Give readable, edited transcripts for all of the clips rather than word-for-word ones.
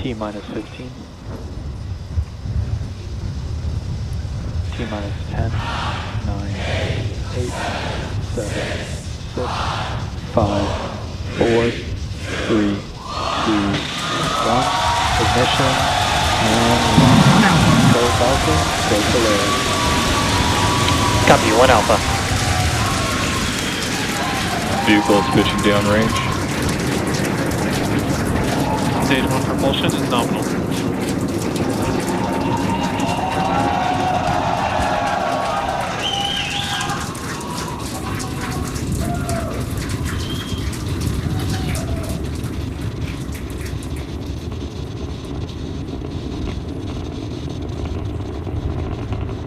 T-minus 15. T-minus 10, 9, 8, 7, 6, 5, 4, 3, 2, 1. Ignition, and go Falcon, go Polaris. Copy, 1 Alpha. Vehicle is pitching downrange. Stage 1 propulsion is nominal.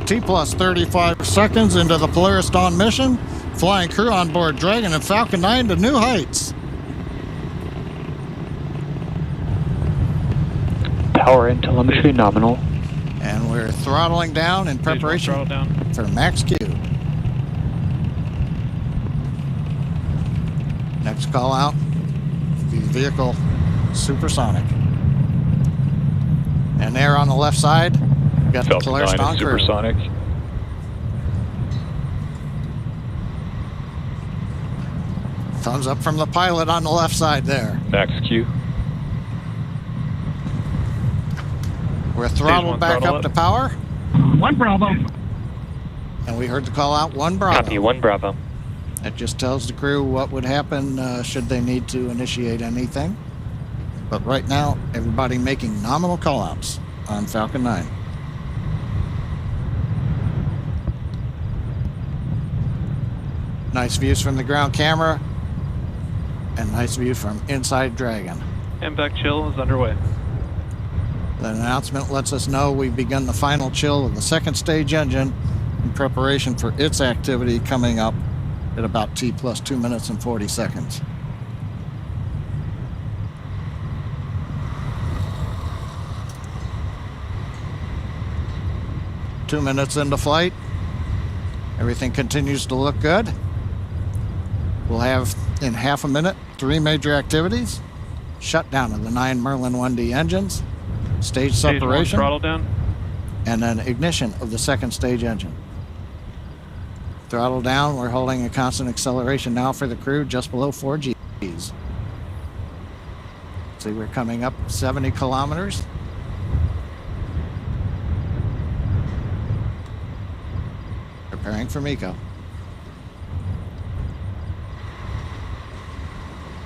T plus 35 seconds into the Polaris Dawn mission. Flying crew on board Dragon and Falcon 9 to new heights. Power and telemetry nominal. And we're throttling down in preparation for max Q. Next call out, the vehicle supersonic. And there on the left side, we got the Polaris Dawn crew. Supersonic. Thumbs up from the pilot on the left side there. Max Q. We're throttled back up to power. 1 Bravo. And we heard the call out, 1 Bravo. Copy, 1 Bravo. That just tells the crew what would happen should they need to initiate anything. But right now, everybody making nominal callouts on Falcon 9. Nice views from the ground camera. And nice view from inside Dragon. MVAC chill is underway. The announcement lets us know we've begun the final chill of the second stage engine in preparation for its activity coming up at about T plus 2 minutes and 40 seconds. Two minutes into flight. Everything continues to look good. We'll have, in half a minute, 3 major activities. Shutdown of the 9 Merlin 1D engines, stage separation, throttle down, and then ignition of the second stage engine. Throttle down, we're holding a constant acceleration now for the crew, just below 4 Gs. See, we're coming up 70 kilometers. Preparing for MECO.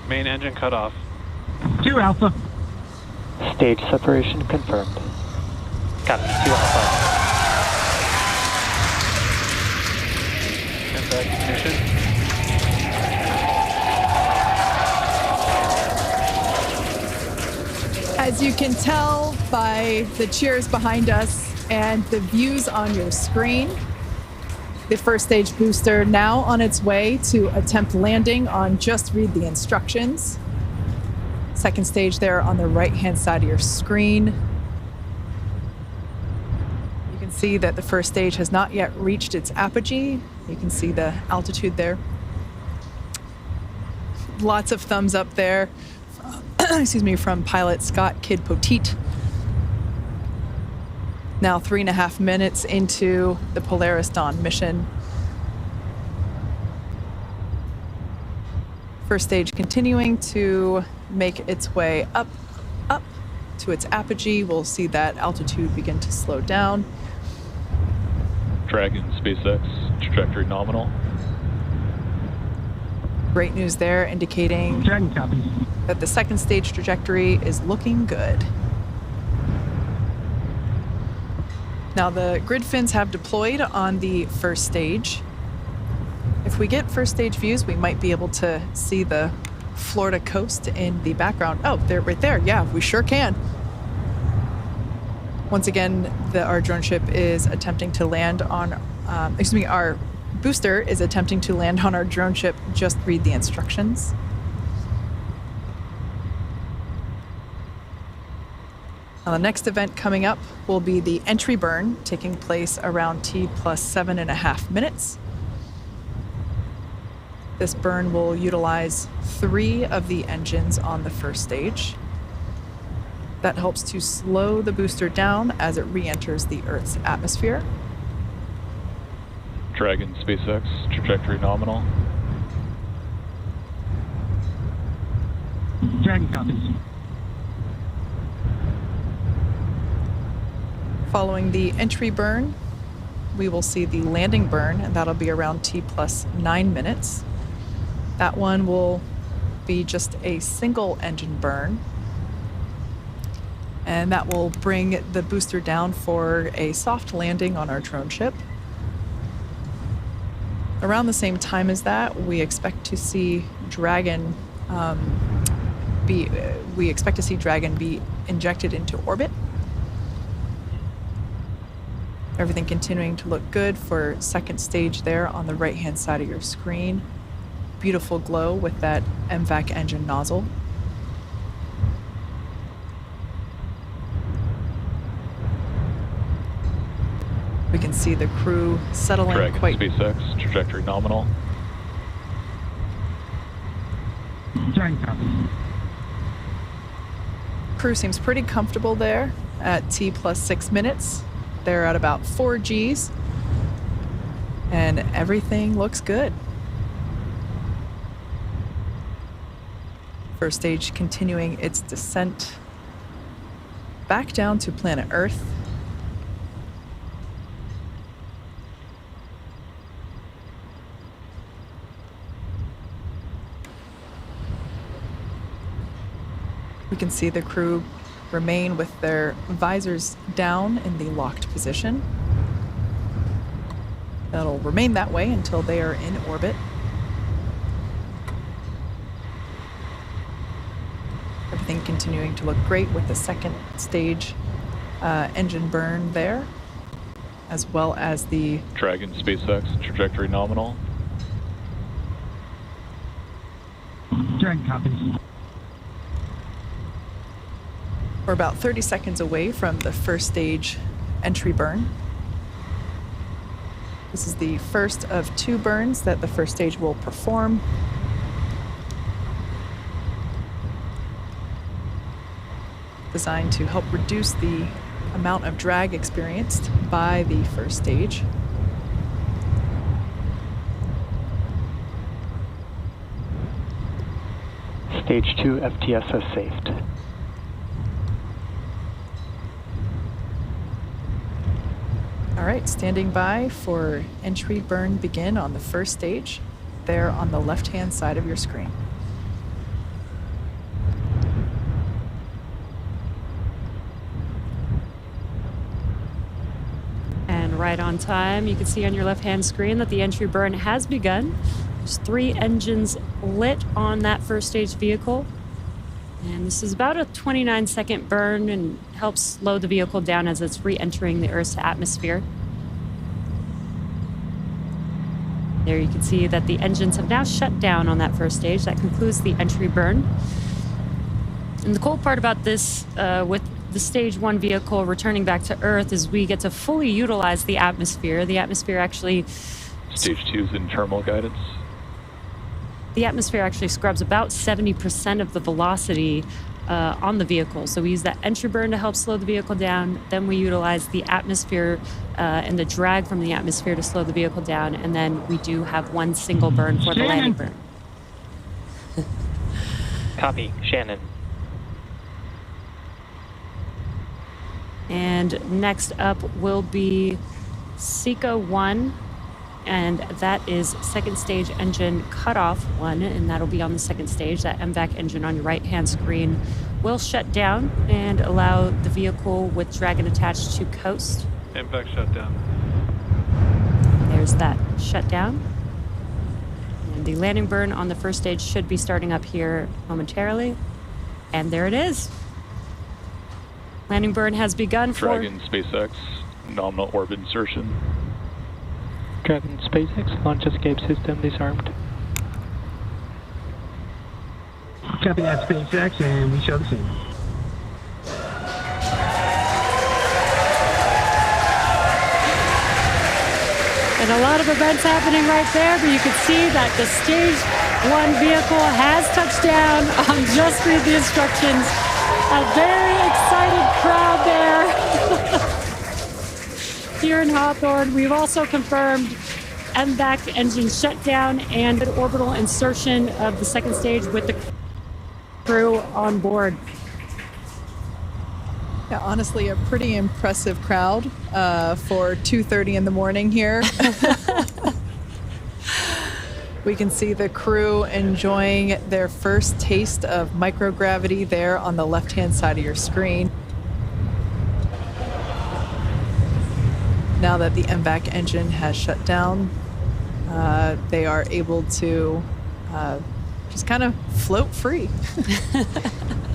main engine cut off. 2 Alpha. Stage separation confirmed. Copy, 2 Alpha. MVAC ignition. As you can tell by the cheers behind us and the views on your screen, the first stage booster now on its way to attempt landing on Just Read the Instructions. Second stage there on the right-hand side of your screen. You can see that the first stage has not yet reached its apogee. You can see the altitude there. Lots of thumbs up there. Excuse me, from pilot Scott Kid Poteet. Now 3.5 minutes into the Polaris Dawn mission. First stage continuing to make its way up to its apogee. We'll see that altitude begin to slow down. Dragon, SpaceX, trajectory nominal. Great news there, indicating Dragon copy. that the second stage trajectory is looking good. Now the grid fins have deployed on the first stage. If we get first stage views, we might be able to see the Florida coast in the background. Oh, they're right there. Yeah, we sure can. Once again, our drone ship is attempting to land on, our booster is attempting to land on our drone ship. Just read the instructions. Now, the next event coming up will be the entry burn, taking place around T plus 7.5 minutes. This burn will utilize 3 of the engines on the first stage. That helps to slow the booster down as it re-enters the Earth's atmosphere. Dragon SpaceX, trajectory nominal. Dragon copies. Following the entry burn, we will see the landing burn, and that'll be around T plus 9 minutes. That one will be just a single engine burn, and that will bring the booster down for a soft landing on our drone ship. Around the same time as that, we expect to see Dragon be injected into orbit. Everything continuing to look good for second stage there on the right-hand side of your screen. Beautiful glow with that MVAC engine nozzle. We can see the crew settling Dragon quite... SpaceX, trajectory nominal. Dragon copies. Crew seems pretty comfortable there at T plus 6 minutes. They're at about 4 Gs, and everything looks good. First stage continuing its descent back down to planet Earth. We can see the crew remain with their visors down in the locked position. That'll remain that way until they are in orbit. Everything continuing to look great with the second stage engine burn there, as well as the Dragon SpaceX, trajectory nominal. Dragon copies. We're about 30 seconds away from the first stage entry burn. This is the first of 2 burns that the first stage will perform. Designed to help reduce the amount of drag experienced by the first stage. Stage 2 FTS has saved. All right, standing by for entry burn begin on the first stage, there on the left-hand side of your screen. And right on time, you can see on your left-hand screen that the entry burn has begun. There's 3 engines lit on that first stage vehicle. And this is about a 29-second burn and helps slow the vehicle down as it's re-entering the Earth's atmosphere. There you can see that the engines have now shut down on that first stage. That concludes the entry burn. And the cool part about this, with the stage 1 vehicle returning back to Earth, is we get to fully utilize the atmosphere. The atmosphere actually... Stage 2 is in terminal guidance. The atmosphere actually scrubs about 70% of the velocity on the vehicle. So we use that entry burn to help slow the vehicle down. Then we utilize the atmosphere and the drag from the atmosphere to slow the vehicle down. And then we do have 1 single burn for the landing burn. Copy, Shannon. And next up will be Seco 1. And that is second stage engine cutoff 1, and that'll be on the second stage. That MVAC engine on your right-hand screen will shut down and allow the vehicle with Dragon attached to coast. MVAC shutdown. There's that shutdown. And the landing burn on the first stage should be starting up here momentarily. And there it is. Landing burn has begun for... Dragon SpaceX, nominal orbit insertion. Dragon SpaceX launch escape system disarmed. Copy that, SpaceX, and we show the scene. And a lot of events happening right there, but you can see that the stage 1 vehicle has touched down. Just read the instructions. A very excited crowd there here in Hawthorne. We've also confirmed MVAC engine shutdown and orbital insertion of the second stage with the crew on board. Yeah, honestly, a pretty impressive crowd for 2:30 in the morning here. We can see the crew enjoying their first taste of microgravity there on the left-hand side of your screen. Now that the MVAC engine has shut down, they are able to just kind of float free.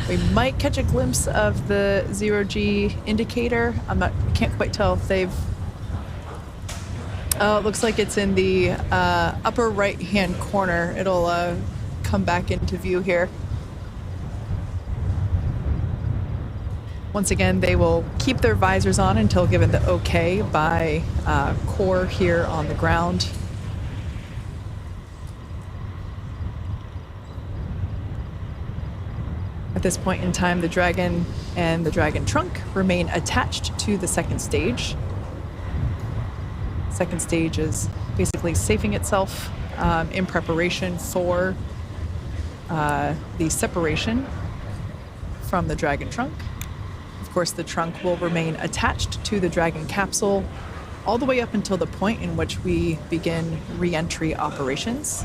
We might catch a glimpse of the 0G indicator. Can't quite tell if they've. Oh, it looks like it's in the upper right-hand corner. It'll come back into view here. Once again, they will keep their visors on until given the okay by core here on the ground. At this point in time, the Dragon and the Dragon trunk remain attached to the second stage. Second stage is basically safing itself in preparation for the separation from the Dragon trunk. Of course, the trunk will remain attached to the Dragon capsule all the way up until the point in which we begin re-entry operations.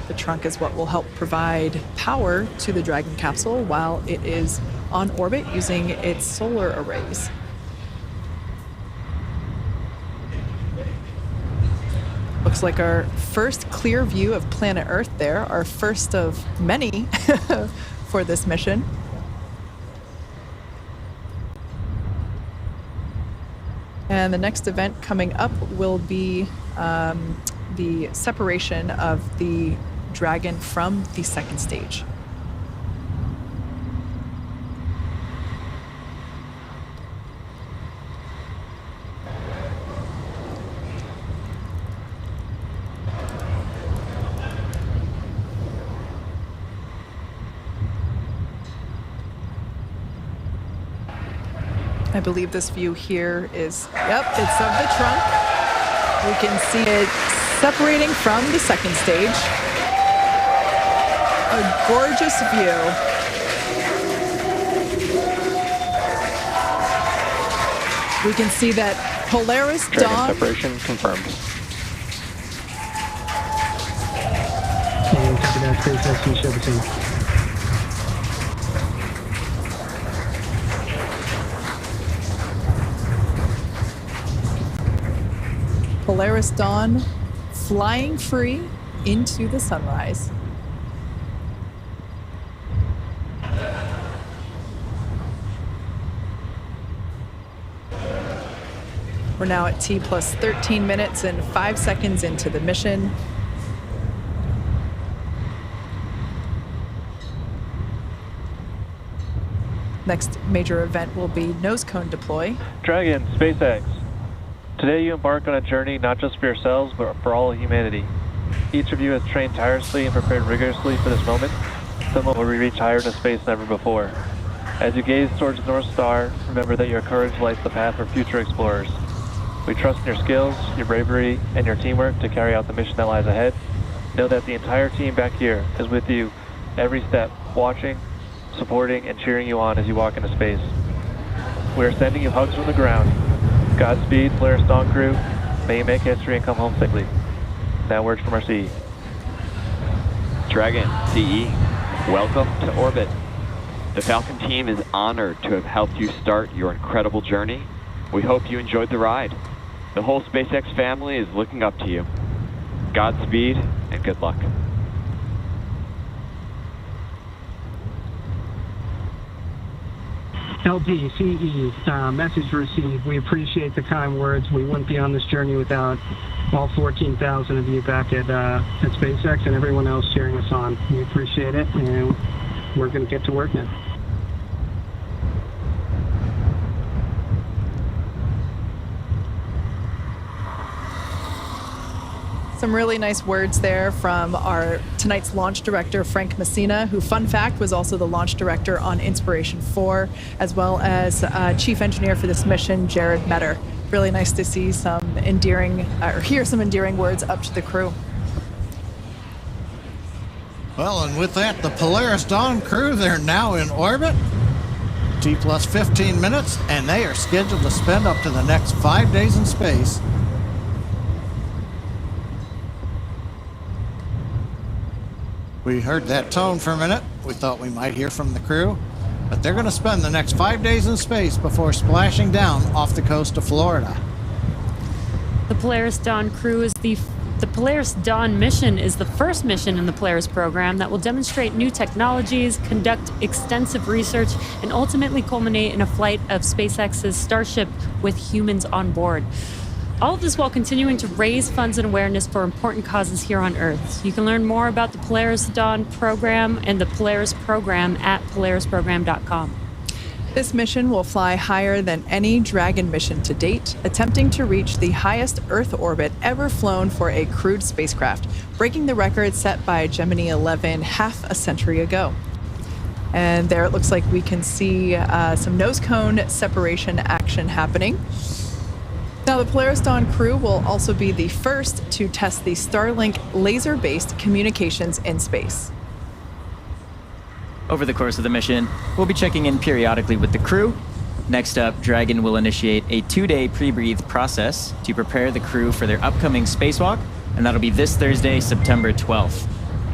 The trunk is what will help provide power to the Dragon capsule while it is on orbit using its solar arrays. Looks like our first clear view of planet Earth there, our first of many for this mission. And the next event coming up will be the separation of the Dragon from the second stage. I believe this view here is, yep, it's of the trunk. We can see it separating from the second stage. A gorgeous view. We can see that Polaris Dragon Dawn. separation confirmed. And copy that, SpaceX, we show the same. Polaris Dawn flying free into the sunrise. We're now at T plus 13 minutes and 5 seconds into the mission. Next major event will be nose cone deploy. Dragon, SpaceX. Today you embark on a journey not just for yourselves, but for all of humanity. Each of you has trained tirelessly and prepared rigorously for this moment. Someone will reach higher into space than ever before. As you gaze towards the North Star, remember that your courage lights the path for future explorers. We trust in your skills, your bravery, and your teamwork to carry out the mission that lies ahead. Know that the entire team back here is with you every step, watching, supporting, and cheering you on as you walk into space. We are sending you hugs from the ground. Godspeed, Polaris Dawn crew. May you make history and come home safely. Now words from our CE. Dragon, CE, welcome to orbit. The Falcon team is honored to have helped you start your incredible journey. We hope you enjoyed the ride. The whole SpaceX family is looking up to you. Godspeed and good luck. LD, CE, message received. We appreciate the kind words. We wouldn't be on this journey without all 14,000 of you back at SpaceX and everyone else cheering us on. We appreciate it, and we're going to get to work now. Some really nice words there from our tonight's launch director, Frank Messina, who, fun fact, was also the launch director on Inspiration 4, as well as chief engineer for this mission, Jared Metter. Really nice to see some endearing, or hear some endearing words up to the crew. Well, and with that, the Polaris Dawn crew, they're now in orbit. T plus 15 minutes, and they are scheduled to spend up to the next 5 days in space. We heard that tone for a minute. We thought we might hear from the crew, but they're going to spend the next 5 days in space before splashing down off the coast of Florida. The Polaris Dawn crew is the Polaris Dawn mission is the first mission in the Polaris program that will demonstrate new technologies, conduct extensive research, and ultimately culminate in a flight of SpaceX's Starship with humans on board. All of this while continuing to raise funds and awareness for important causes here on Earth. You can learn more about the Polaris Dawn program and the Polaris program at polarisprogram.com. This mission will fly higher than any Dragon mission to date, attempting to reach the highest Earth orbit ever flown for a crewed spacecraft, breaking the record set by Gemini 11 half a century ago. And there it looks like we can see some nose cone separation action happening. Now, the Polaris Dawn crew will also be the first to test the Starlink laser-based communications in space. Over the course of the mission, we'll be checking in periodically with the crew. Next up, Dragon will initiate a 2-day pre-breathe process to prepare the crew for their upcoming spacewalk, and that'll be this Thursday, September 12th.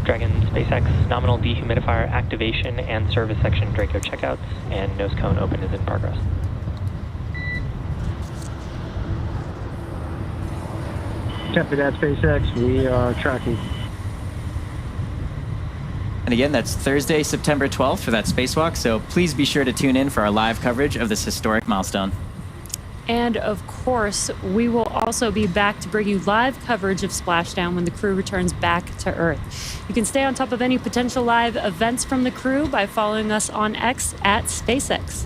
Dragon SpaceX nominal dehumidifier activation and service section Draco checkouts, and nose cone open is in progress. Copy that, SpaceX. We are tracking. And again, that's Thursday, September 12th for that spacewalk, so please be sure to tune in for our live coverage of this historic milestone. And of course, we will also be back to bring you live coverage of Splashdown when the crew returns back to Earth. You can stay on top of any potential live events from the crew by following us on X at SpaceX.